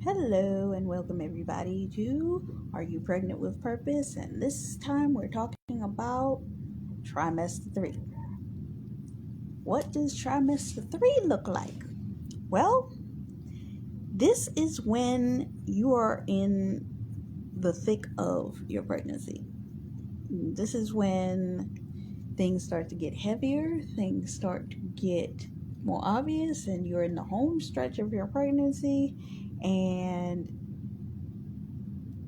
Hello and welcome everybody to Are You Pregnant with Purpose? And this time we're talking about trimester 3. What does trimester 3 look like? Well, this is when you are in the thick of your pregnancy. This is when things start to get heavier, things start to get more obvious, and you're in the home stretch of your pregnancy. And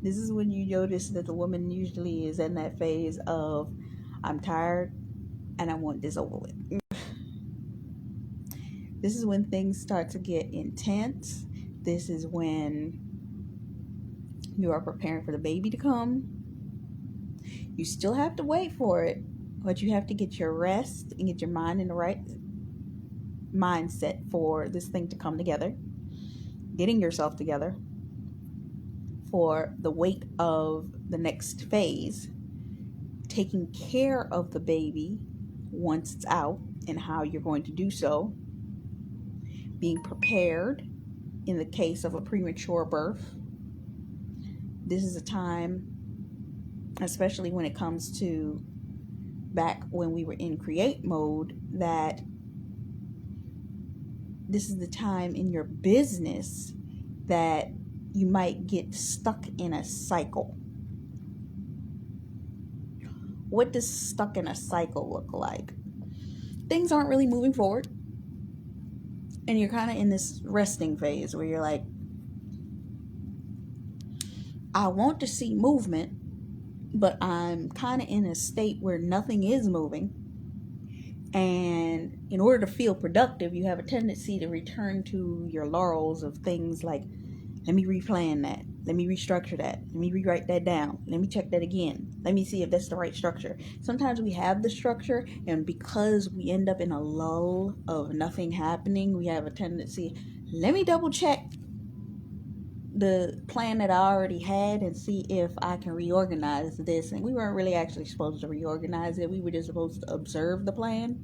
this is when you notice that the woman usually is in that phase of, I'm tired and I want this over with. This is when things start to get intense. This is when you are preparing for the baby to come. You still have to wait for it, but you have to get your rest and get your mind in the right mindset for this thing to come together. Getting yourself together for the weight of the next phase. Taking care of the baby once it's out and how you're going to do so. Being prepared in the case of a premature birth. This is a time, especially when it comes to back when we were in create mode, that this is the time in your business that you might get stuck in a cycle. What does stuck in a cycle look like? Things aren't really moving forward. And you're kind of in this resting phase where you're like, I want to see movement, but I'm kind of in a state where nothing is moving. And in order to feel productive, you have a tendency to return to your laurels of things like, let me replan that. Let me restructure that. Let me rewrite that down. Let me check that again. Let me see if that's the right structure. Sometimes we have the structure, and because we end up in a lull of nothing happening, we have a tendency, let me double check the plan that I already had and see if I can reorganize this. And we weren't really actually supposed to reorganize it. We were just supposed to observe the plan.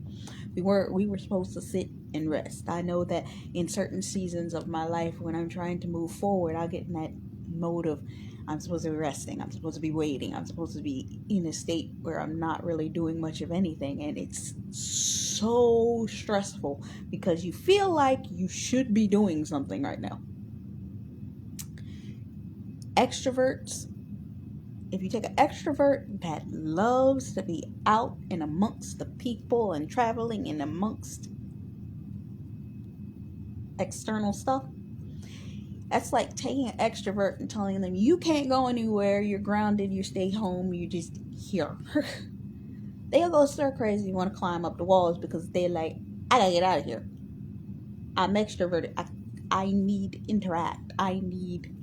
We were supposed to sit and rest. I know that in certain seasons of my life, when I'm trying to move forward, I'll get in that mode of, I'm supposed to be resting, I'm supposed to be waiting, I'm supposed to be in a state where I'm not really doing much of anything. And it's so stressful because you feel like you should be doing something right now. Extroverts, if you take an extrovert that loves to be out and amongst the people and traveling and amongst external stuff, that's like taking an extrovert and telling them you can't go anywhere, you're grounded, you stay home, you just here. They'll go stir crazy and want to climb up the walls because they're like, I gotta get out of here. I'm extroverted. I need interact. I need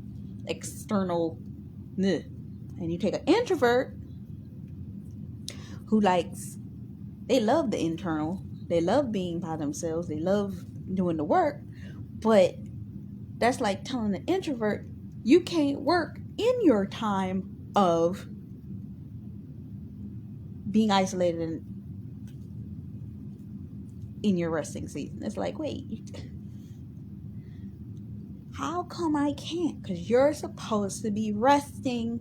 external. And you take an introvert who they love the internal. They love being by themselves. They love doing the work. But that's like telling an introvert, you can't work in your time of being isolated and in your resting season. It's like, wait, how come I can't? Because you're supposed to be resting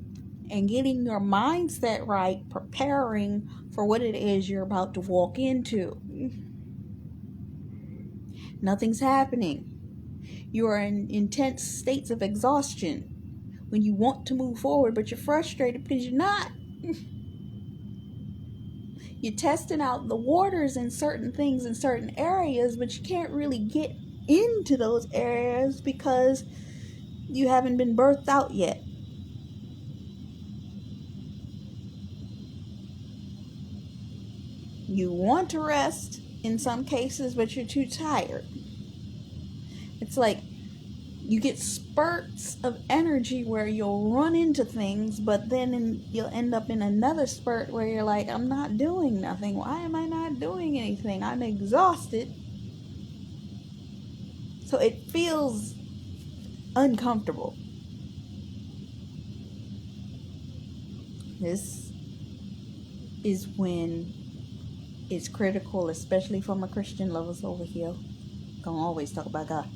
and getting your mindset right, preparing for what it is you're about to walk into. Nothing's happening. You are in intense states of exhaustion when you want to move forward, but you're frustrated because you're not. You're testing out the waters in certain things in certain areas, but you can't really get into those areas because you haven't been birthed out yet. You want to rest in some cases, but you're too tired. It's like you get spurts of energy where you'll run into things, but then you'll end up in another spurt where you're like, I'm not doing nothing. Why am I not doing anything? I'm exhausted. So it feels uncomfortable. This is when it's critical, especially for my Christian lovers over here. Gonna always talk about God.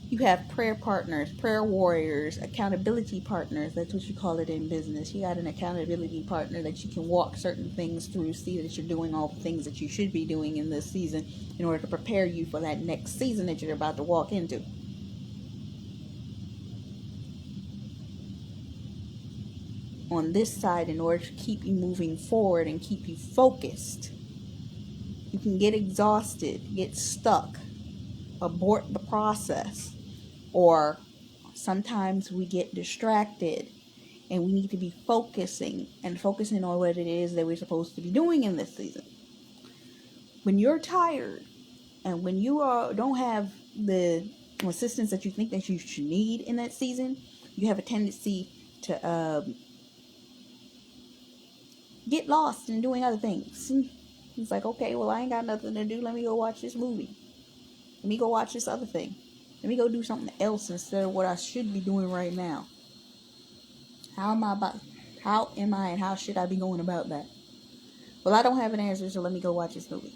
You have prayer partners, prayer warriors, accountability partners. That's what you call it in business. You got an accountability partner that you can walk certain things through, see that you're doing all the things that you should be doing in this season in order to prepare you for that next season that you're about to walk into. On this side, in order to keep you moving forward and keep you focused, you can get exhausted, get stuck, abort the process, or sometimes we get distracted and we need to be focusing on what it is that we're supposed to be doing in this season. When you're tired and when you don't have the assistance that you think that you should need in that season, you have a tendency to get lost in doing other things. It's like, okay, well, I ain't got nothing to do. Let me go watch this movie. Let me go watch this other thing. Let me go do something else instead of what I should be doing right now. How am I and how should I be going about that? Well, I don't have an answer, so let me go watch this movie.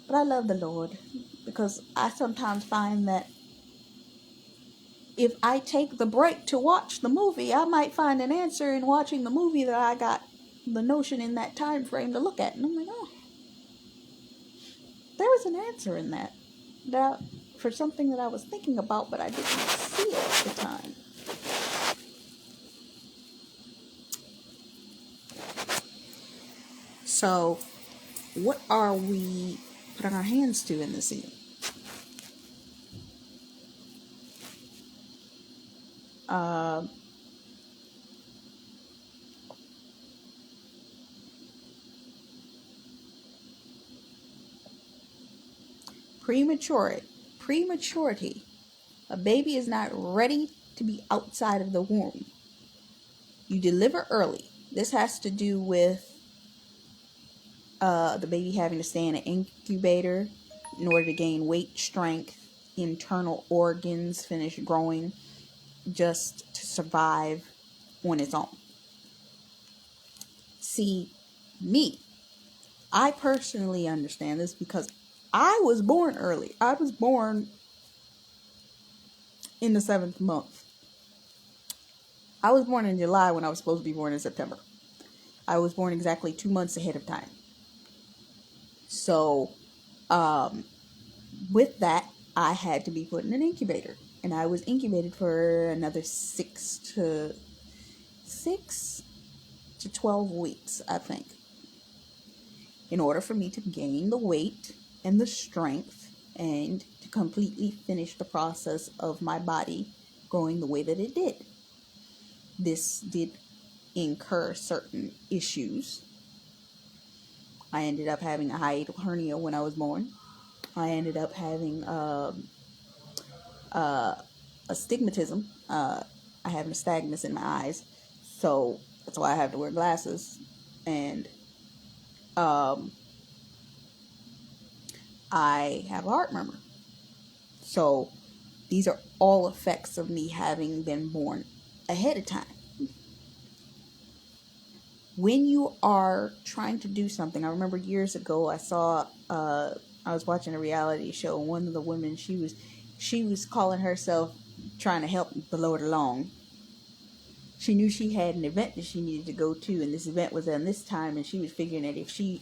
But I love the Lord because I sometimes find that if I take the break to watch the movie, I might find an answer in watching the movie that I got the notion in that time frame to look at. And I'm like, oh, there was an answer in that for something that I was thinking about, but I didn't see it at the time. So, what are we putting our hands to in this season? Prematurity. A baby is not ready to be outside of the womb. You deliver early. This has to do with the baby having to stay in an incubator in order to gain weight, strength, internal organs, finish growing, just to survive on its own. See, I personally understand this because I was born early. I was born in the 7th month. I was born in July when I was supposed to be born in September. I was born exactly 2 months ahead of time. So, with that, I had to be put in an incubator. And I was incubated for another 6 to 12 weeks, I think, in order for me to gain the weight and the strength and to completely finish the process of my body growing the way that it did. This did incur certain issues. I ended up having a hiatal hernia when I was born. I ended up having astigmatism. I have nystagmus in my eyes, so that's why I have to wear glasses. And I have a heart murmur. So these are all effects of me having been born ahead of time. When you are trying to do something, I remember years ago I saw I was watching a reality show, and one of the women, she was calling herself trying to help the Lord along. She knew she had an event that she needed to go to, and this event was at this time, and she was figuring that if she